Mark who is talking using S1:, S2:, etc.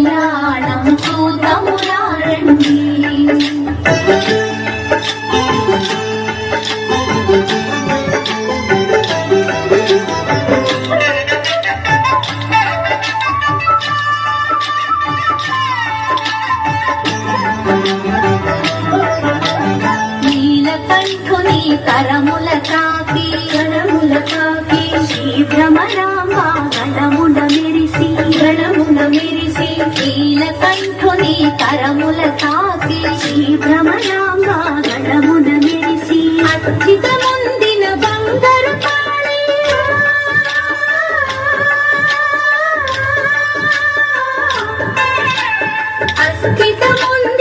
S1: ప్రాణం చూతమురారండి. నీలకంఠుని కరముల తాకి శ్రీభ్రమరాంబ గణమున మెరిసి నీలకంఠుని కరముల తాకి శ్రీభ్రమరాంబ గణమున మెరిసి అద్భుతముందిన బంగారు కాళీ అస్థితముందిన